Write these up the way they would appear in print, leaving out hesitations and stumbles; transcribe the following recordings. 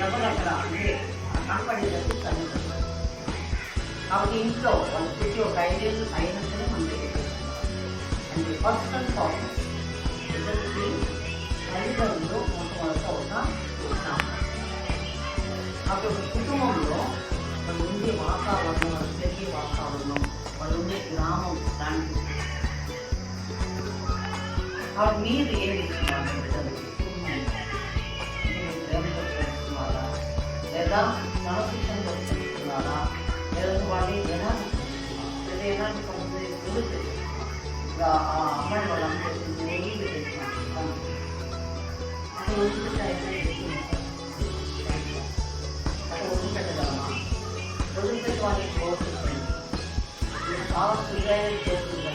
ఎవరక్కడ అంటే కనపడేటట్టు తల్లిదండ్రులు. కాబట్టి ఇంట్లో వాళ్ళు ప్రతి ఒక 5 ఏళ్ళు అయినంతనే మనకి అంటే ఫస్ట్ అండ్ ఫార్మోస్ట్ పిల్లలకి తల్లిదండ్రులు మొట్టమొదట ఒక ఉదాహరణ. అప్పుడు కుటుంబంలో వాళ్ళు ఉండే వాతావరణం, వాళ్ళు పెరిగే వాతావరణం, వాళ్ళు ఉండే గ్రామం దానికి కాబట్టి మీరు ఏమి ఇస్తున్నారు పిల్లలకి? ప్రేమతో చేస్తున్నారా, లేదా క్రమశిక్షణతో చేస్తున్నారా, లేదా వాళ్ళు ఎలాంటి ఎలాంటి సమస్య ఆ అమ్మాయి వాళ్ళు అనుకుంటుంది వదిలిపెట్టేస్తున్నాను అసలు వదిలిపెట్టగలమా? వదిలిపెట్టి వాళ్ళకి కోరుతుంది చాలా సులువైన చేస్తుంది.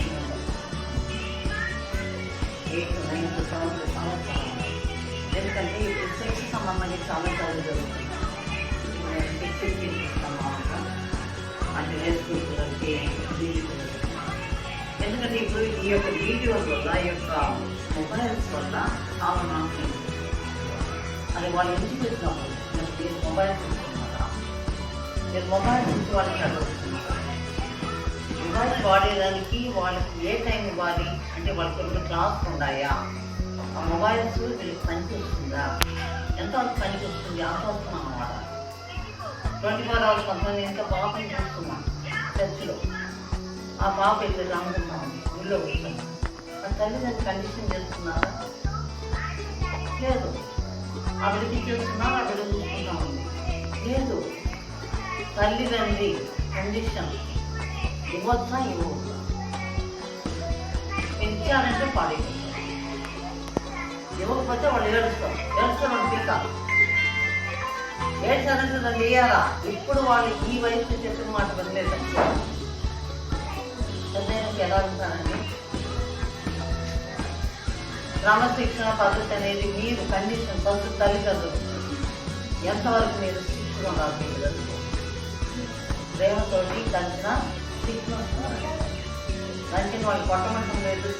8, 9 సంవత్సరాలు ఎందుకంటే ఇప్పుడు సెక్స్ సంబంధించి చాలా చదువు జరుగుతుంది. అంటే నేర్చుకుంటున్నది ఎందుకంటే ఇప్పుడు ఈ యొక్క వీడియోస్ వల్ల ఈ యొక్క మొబైల్స్ వల్ల చాలా నాశనం. అది వాళ్ళు ఇంటికి వచ్చినప్పుడు నేను మొబైల్స్ ఇస్తున్నారా, నేను మొబైల్స్ ఇచ్చి వాళ్ళకి చదువుతున్నారా, మొబైల్ వాడేదానికి వాళ్ళకి ఏ టైం ఇవ్వాలి అంటే వాళ్ళకి ఎప్పుడు క్లాస్ ఉన్నాయా, ఆ మొబైల్స్ వీళ్ళకి పనికి వస్తుందా, ఎంతవరకు పనికి వస్తుంది అంతవరకు మనం వాడాలి. 24 hours కొంతమంది ఎంత పాపని చూస్తున్నాం చర్చిలో, ఆ పాప ఇక్కడ రాముకుంటా ఉంది ఊళ్ళో కూర్చొని, ఆ తల్లిదండ్రులు కండిషన్ చేస్తున్నారా? లేదు. ఆ బిడ్డకి చేస్తున్నారు, ఆ బిడ్డ చూసుకుంటా ఉంది. లేదు. తల్లిదండ్రి కండిషన్ ఇవ్వద్దా ఇవ్వద్దా, ఇచ్చారంటే పాడైపోతారు, ఇవ్వకపోతే వాళ్ళు ఏడుస్తారు పీకాలి. ఏడ్చారంటే దాన్ని వేయాలా? ఇప్పుడు వాళ్ళు ఈ వయసు చెప్పిన మాట వినలేదండి. పెద్దకి ఎలా ఉంటారండి? క్రమశిక్షణ పద్ధతి అనేది మీరు కండిషన్ ఫస్ట్ తల్లిదండ్రులు ఎంతవరకు మీరు శిక్షణ రాదు, ప్రేమతోటి కలిసిన శిక్షణ దంచిన వాళ్ళు కొట్టమంటం లేదు.